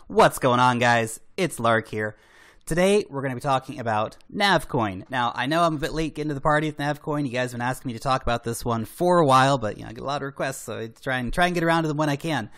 What's going on, guys? It's Lark here. Today, we're going to be talking about NAVCOIN. Now, I know I'm a bit late getting to the party with NAVCOIN. You guys have been asking me to talk about this one for a while, but I get a lot of requests, so I try and get around to them when I can.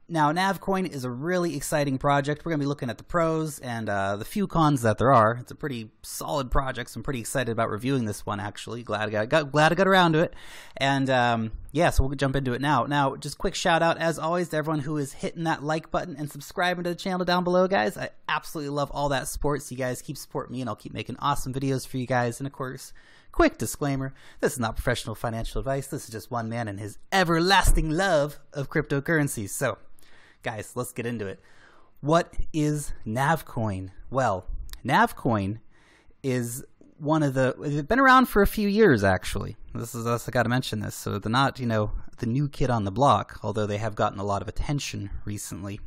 Now, NAVCOIN is a really exciting project. We're going to be looking at the pros and the few cons that there are. It's a pretty solid project, so I'm pretty excited about reviewing this one, actually. Glad I got around to it. And yeah, so we'll jump into it now. Now, just quick shout out, as always, to everyone who is hitting that like button and subscribing to the channel down below, guys. I absolutely love all that support, so you guys keep supporting me, and I'll keep making awesome videos for you guys. And of course, quick disclaimer, this is not professional financial advice. This is just one man and his everlasting love of cryptocurrencies. So, guys, let's get into it. What is NAVCOIN? Well, NAVCOIN is one of they've been around for a few years, actually. This is us, I gotta mention this. So they're not, the new kid on the block, although they have gotten a lot of attention recently.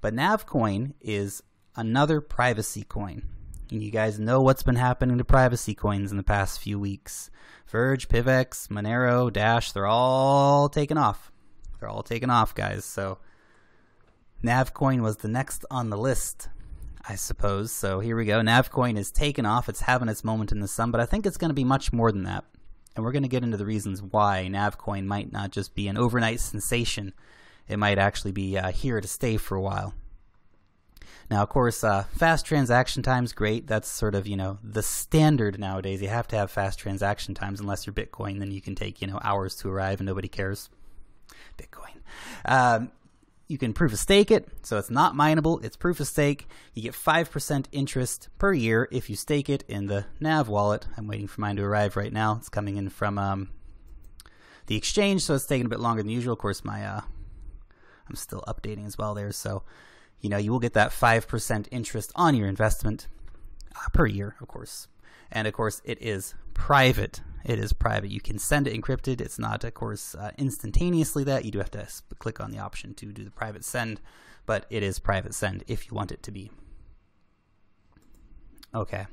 But NAVCOIN is another privacy coin. And you guys know what's been happening to privacy coins in the past few weeks. Verge, PivX, Monero, Dash, they're all taking off. They're all taking off, guys. So NAVCOIN was the next on the list, I suppose. So here we go. NAVCOIN is taken off. It's having its moment in the sun, but I think it's going to be much more than that. And we're going to get into the reasons why NAVCOIN might not just be an overnight sensation. It might actually be here to stay for a while. Now, of course, fast transaction times, great. That's sort of, the standard nowadays. You have to have fast transaction times unless you're Bitcoin. Then you can take, hours to arrive and nobody cares. Bitcoin. You can proof of stake it, so it's not mineable, it's proof of stake. You get 5% interest per year if you stake it in the Nav wallet. I'm waiting for mine to arrive right now. It's coming in from the exchange, so it's taking a bit longer than usual. Of course, I'm still updating as well there, so you will get that 5% interest on your investment per year, of course. And of course, it is private. It is private. You can send it encrypted. It's not, of course, instantaneously that. You do have to click on the option to do the private send, but it is private send if you want it to be. Okay.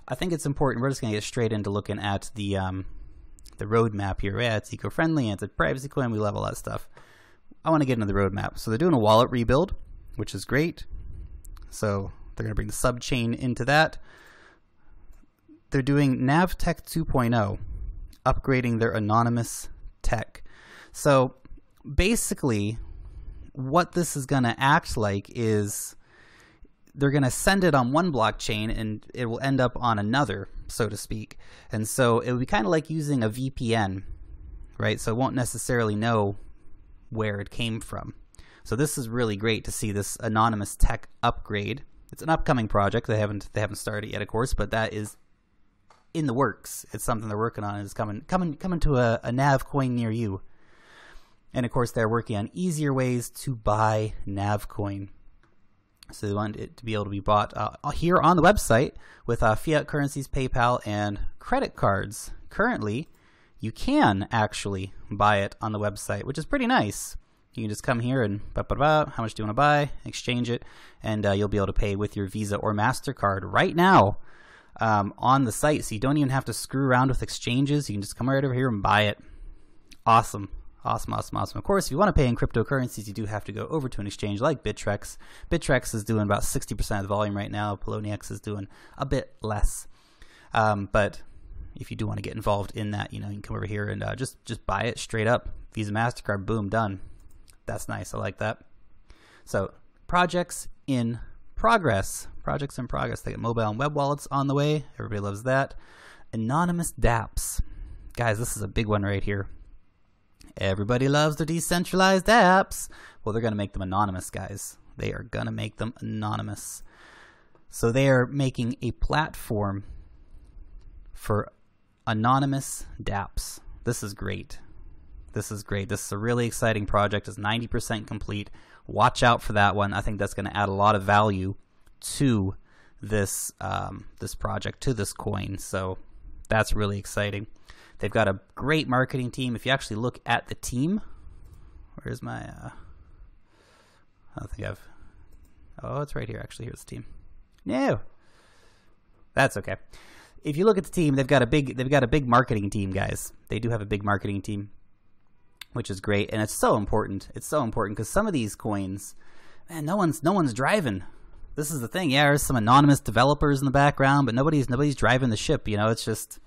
I think it's important. We're just going to get straight into looking at the roadmap here. Yeah, it's eco-friendly, it's a privacy coin. We love all that stuff. I want to get into the roadmap. So they're doing a wallet rebuild, which is great. So they're going to bring the subchain into that. They're doing Navtech 2.0, upgrading their anonymous tech. So basically, what this is going to act like is they're going to send it on one blockchain and it will end up on another, so to speak. And so it will be kind of like using a VPN, right? So it won't necessarily know where it came from. So this is really great to see this anonymous tech upgrade. It's an upcoming project. They haven't started yet, of course, but that is in the works. It's something they're working on. It's coming to a Nav coin near you. And of course, they're working on easier ways to buy Nav coin. So they want it to be able to be bought here on the website with fiat currencies, PayPal, and credit cards. Currently, you can actually buy it on the website, which is pretty nice. You can just come here and how much do you want to buy, exchange it, and you'll be able to pay with your Visa or Mastercard right now. On the site, so you don't even have to screw around with exchanges. You can just come right over here and buy it. Awesome. Awesome, awesome, awesome. Of course, if you want to pay in cryptocurrencies, you do have to go over to an exchange like Bittrex. Bittrex is doing about 60% of the volume right now. Poloniex is doing a bit less. But if you do want to get involved in that, you can come over here and just buy it straight up. Visa, Mastercard, boom, done. That's nice. I like that. So, projects in progress. Projects in progress. They get mobile and web wallets on the way. Everybody loves that. Anonymous dApps. Guys, this is a big one right here. Everybody loves their decentralized apps. Well, they're going to make them anonymous, guys. They are going to make them anonymous. So they are making a platform for anonymous dApps. This is great. This is great. This is a really exciting project. It's 90% complete. Watch out for that one. I think that's going to add a lot of value to this this project, to this coin. So that's really exciting. They've got a great marketing team. If you actually look at the team, where's my I don't think I've it's right here. Actually, here's the team. No, that's okay. If you look at the team, they've got a big marketing team, guys. They do have a big marketing team, which is great, and it's so important. It's so important because some of these coins man, no one's driving. This is the thing. Yeah, there's some anonymous developers in the background, but nobody's driving the ship. You know, it's just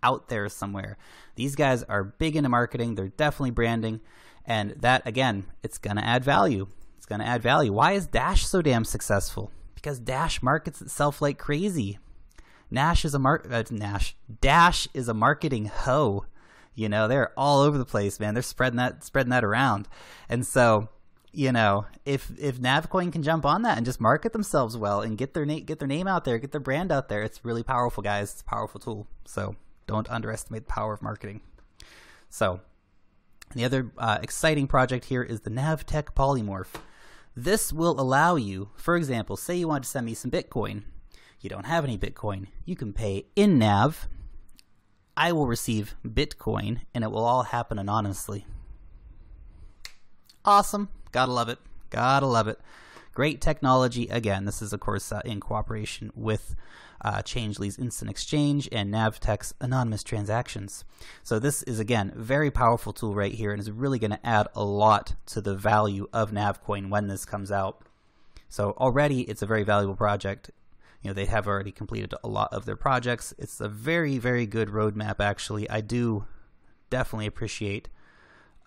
out there somewhere. These guys are big into marketing. They're definitely branding, and that, again, it's gonna add value. It's gonna add value. Why is Dash so damn successful? Because Dash markets itself like crazy. Dash is a marketing hoe. You know, they're all over the place, man. They're spreading that around, and so, you know, if NavCoin can jump on that and just market themselves well and get their name out there, get their brand out there, it's really powerful, guys. It's a powerful tool. So don't underestimate the power of marketing. So the other exciting project here is the Navtech Polymorph. This will allow you, for example, say you want to send me some Bitcoin. You don't have any Bitcoin. You can pay in Nav. I will receive Bitcoin, and it will all happen anonymously. Awesome. Gotta love it. Gotta love it. Great technology. Again, this is, of course, in cooperation with Changelly's Instant Exchange and Navtech's Anonymous Transactions. So this is, again, a very powerful tool right here, and is really going to add a lot to the value of NavCoin when this comes out. So already it's a very valuable project. You know, they have already completed a lot of their projects. It's a very, very good roadmap, actually. I do definitely appreciate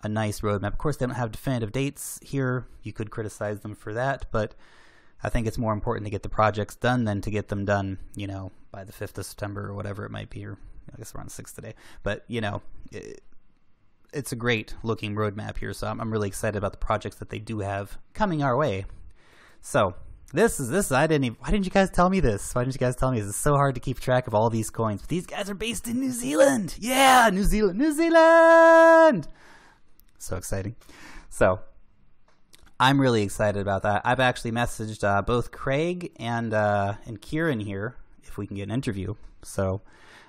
a nice roadmap. Of course, they don't have definitive dates here. You could criticize them for that, but I think it's more important to get the projects done than to get them done, you know, by the 5th of September or whatever it might be, or I guess we're on the 6th today. But, you know, it's a great looking roadmap here, so I'm really excited about the projects that they do have coming our way. So this, why didn't you guys tell me this? Why didn't you guys tell me this? It's so hard to keep track of all these coins. But these guys are based in New Zealand. Yeah, New Zealand. So exciting. So I'm really excited about that. I've actually messaged both Craig and Kieran here if we can get an interview. So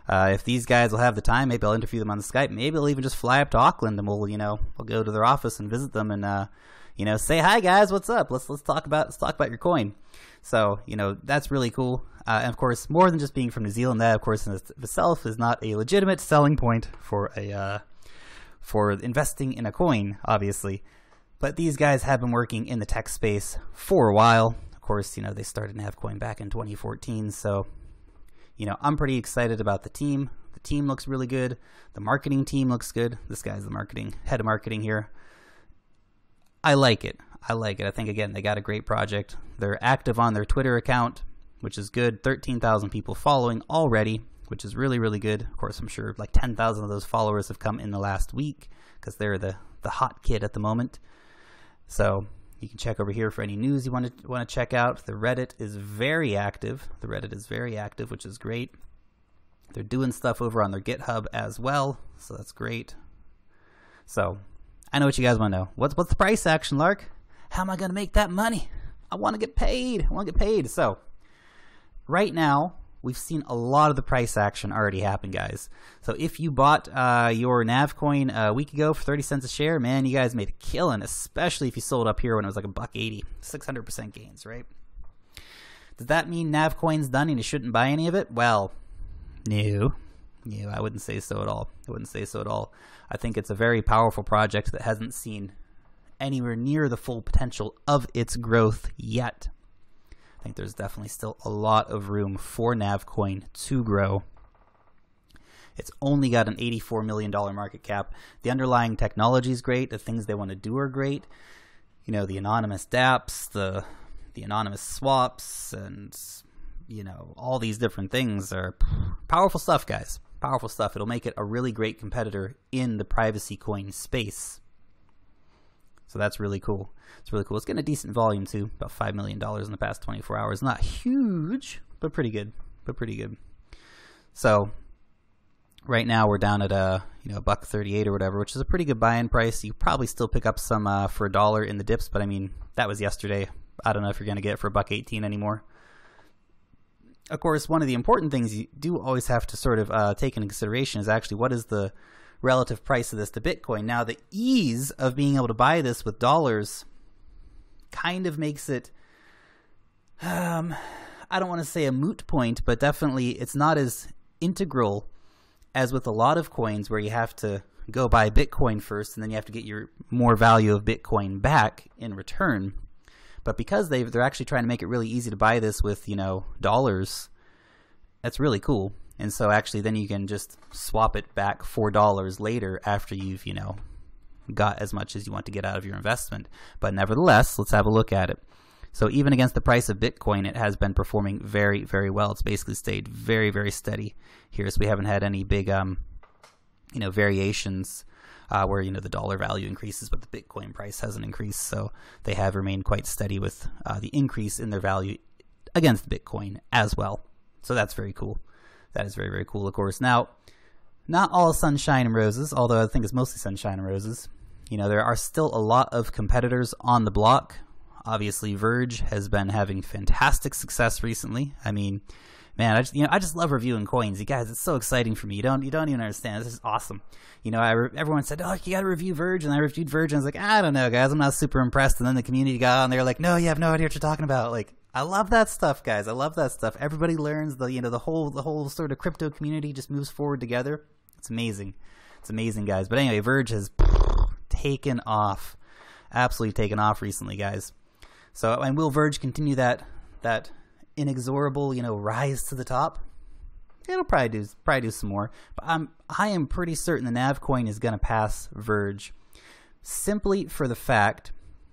if these guys will have the time, maybe I'll interview them on the Skype. Maybe I'll even just fly up to Auckland and we'll go to their office and visit them and say, hi guys, what's up? Let's talk about your coin. So, that's really cool. And of course, more than just being from New Zealand, that of course in itself is not a legitimate selling point for investing in a coin, obviously. But these guys have been working in the tech space for a while. Of course, they started Nav Coin back in 2014. So, I'm pretty excited about the team. The team looks really good. The marketing team looks good. This guy's the head of marketing here. I like it. I think, again, they got a great project. They're active on their Twitter account, which is good. 13,000 people following already, which is really, really good. Of course, I'm sure like 10,000 of those followers have come in the last week because they're the hot kid at the moment. So you can check over here for any news you want to check out. The Reddit is very active. Which is great. They're doing stuff over on their GitHub as well, so that's great. So I know what you guys want to know. What's the price action, Lark? How am I going to make that money? I want to get paid. So right now, we've seen a lot of the price action already happen, guys. So if you bought your Nav Coin a week ago for 30 cents a share, man, you guys made a killing, especially if you sold up here when it was like $1.80. 600% gains, right? Does that mean Nav Coin's done and you shouldn't buy any of it? Well, no, I wouldn't say so at all. I think it's a very powerful project that hasn't seen anywhere near the full potential of its growth yet. I think there's definitely still a lot of room for NavCoin to grow. It's only got an $84 million market cap. The underlying technology is great. The things they want to do are great. The anonymous dApps, the anonymous swaps, and, all these different things are powerful stuff, guys. Powerful stuff. It'll make it a really great competitor in the privacy coin space. So that's really cool. It's really cool. It's getting a decent volume too, about $5 million in the past 24 hours. Not huge, but pretty good. So right now we're down at $1.38 or whatever, which is a pretty good buy-in price. You probably still pick up some for $1 in the dips, but I mean that was yesterday. I don't know if you're going to get it for $1.18 anymore. Of course, one of the important things you do always have to sort of take into consideration is actually what is the relative price of this to Bitcoin. Now, the ease of being able to buy this with dollars kind of makes it, I don't want to say a moot point, but definitely it's not as integral as with a lot of coins where you have to go buy Bitcoin first and then you have to get your more value of Bitcoin back in return. But because they're actually trying to make it really easy to buy this with, you know, dollars, that's really cool. And so actually then you can just swap it back $4 later after you've, you know, got as much as you want to get out of your investment. But nevertheless, let's have a look at it. So even against the price of Bitcoin, it has been performing very, very well. It's basically stayed very, very steady here. So we haven't had any big, you know, variations where, you know, the dollar value increases, but the Bitcoin price hasn't increased. So they have remained quite steady with the increase in their value against Bitcoin as well. So that's very cool. That is very, very cool, of course. Now, not all sunshine and roses, although I think it's mostly sunshine and roses. You know, there are still a lot of competitors on the block. Obviously, Verge has been having fantastic success recently. I mean, man, I just love reviewing coins. You guys, it's so exciting for me. You don't even understand. This is awesome. You know, everyone said, "Oh, you got to review Verge," and I reviewed Verge, and I was like, "I don't know, guys. I'm not super impressed." And then the community got on. They were like, "No, you have no idea what you're talking about." Like, I love that stuff, guys. I love that stuff. Everybody learns. The whole sort of crypto community just moves forward together. It's amazing. It's amazing, guys. But anyway, Verge has taken off, absolutely taken off recently, guys. So, and will Verge continue that inexorable, you know, rise to the top? It'll probably do some more. But I am pretty certain the Nav Coin is going to pass Verge, simply for the fact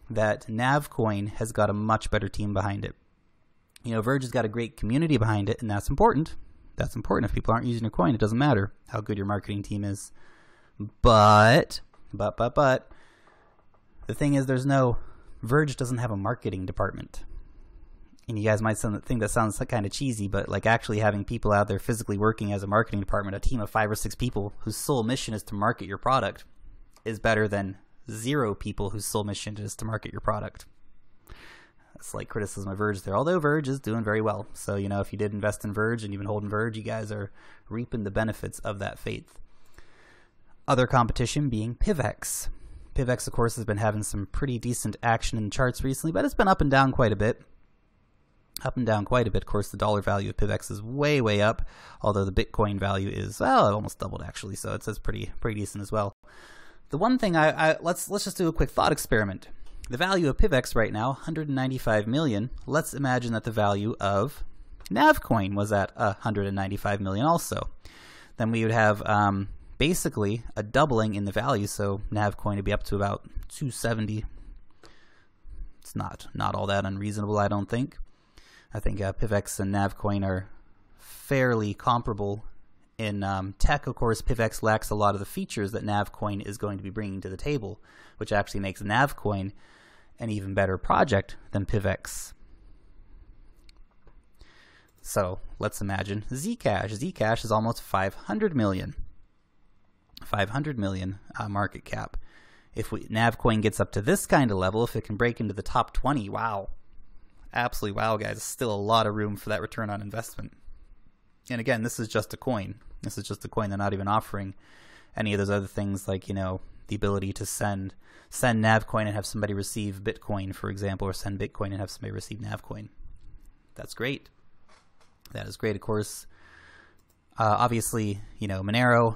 that Nav Coin has got a much better team behind it. You know, Verge has got a great community behind it, and that's important. That's important. If people aren't using your coin, it doesn't matter how good your marketing team is. But the thing is, Verge doesn't have a marketing department. And you guys might think that sounds kind of cheesy, but like actually having people out there physically working as a marketing department, a team of 5 or 6 people whose sole mission is to market your product, is better than 0 people whose sole mission is to market your product. That's like criticism of Verge there, although Verge is doing very well. So, you know, if you did invest in Verge and you've been holding Verge, you guys are reaping the benefits of that faith. Other competition being PivX. PivX, of course, has been having some pretty decent action in the charts recently, but it's been up and down quite a bit. Up and down quite a bit. Of course, the dollar value of PivX is way, way up, although the Bitcoin value is, well, it almost doubled actually, so it says pretty decent as well. The one thing let's just do a quick thought experiment. The value of PivX right now, 195 million. Let's imagine that the value of Nav Coin was at 195 million also. Then we would have basically a doubling in the value, so Nav Coin would be up to about 270. It's not all that unreasonable, I don't think. I think PivX and Nav Coin are fairly comparable in tech. Of course, PivX lacks a lot of the features that Nav Coin is going to be bringing to the table, which actually makes Nav Coin an even better project than PivX. So let's imagine Zcash. Zcash is almost 500 million. 500 million market cap. If Nav Coin gets up to this kind of level, if it can break into the top 20, wow. Absolutely wow, guys. Still a lot of room for that return on investment. And again, this is just a coin. This is just a coin. They're not even offering any of those other things like, you know, the ability to send Nav Coin and have somebody receive Bitcoin, for example, or send Bitcoin and have somebody receive Nav Coin. That's great. That is great, of course. Obviously, you know, Monero,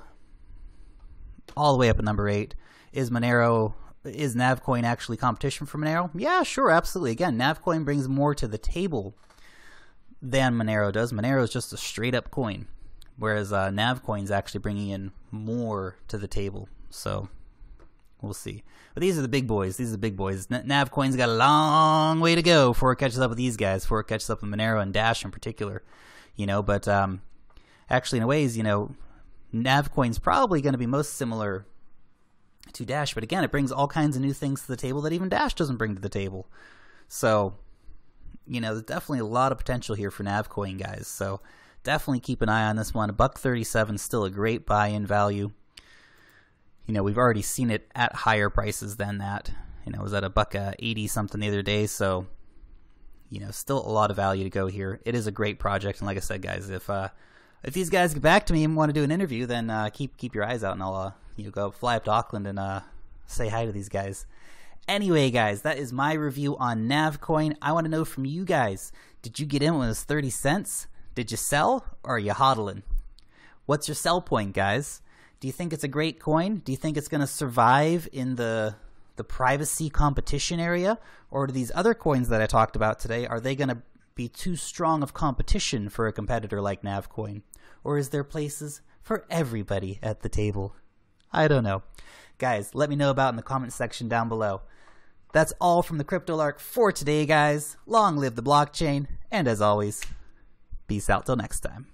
all the way up at number 8. Is NavCoin actually competition for Monero? Yeah, sure, absolutely. Again, NavCoin brings more to the table than Monero does. Monero is just a straight up coin, whereas NavCoin is actually bringing in more to the table. So we'll see. But these are the big boys. These are the big boys. NavCoin's got a long way to go before it catches up with these guys, before it catches up with Monero and Dash in particular. You know, but actually, in a ways, you know, NavCoin's probably going to be most similar to Dash, but again, it brings all kinds of new things to the table that even Dash doesn't bring to the table. So, you know, there's definitely a lot of potential here for NavCoin, guys. So definitely keep an eye on this one. $1.37 still a great buy-in value. You know, we've already seen it at higher prices than that. You know, it was at $1.80 something the other day. So, you know, still a lot of value to go here. It is a great project, and like I said, guys, if these guys get back to me and want to do an interview, then keep your eyes out, and I'll go fly up to Auckland and say hi to these guys. Anyway, guys, that is my review on NavCoin. I want to know from you guys, did you get in when it was 30 cents? Did you sell, or are you hodling? What's your sell point, guys? Do you think it's a great coin? Do you think it's going to survive in the the privacy competition area? Or do these other coins that I talked about today, are they going to be too strong of competition for a competitor like NAVCOIN? Or is there places for everybody at the table? I don't know. Guys, let me know about in the comment section down below. That's all from the CryptoLark for today, guys. Long live the blockchain, and as always, peace out till next time.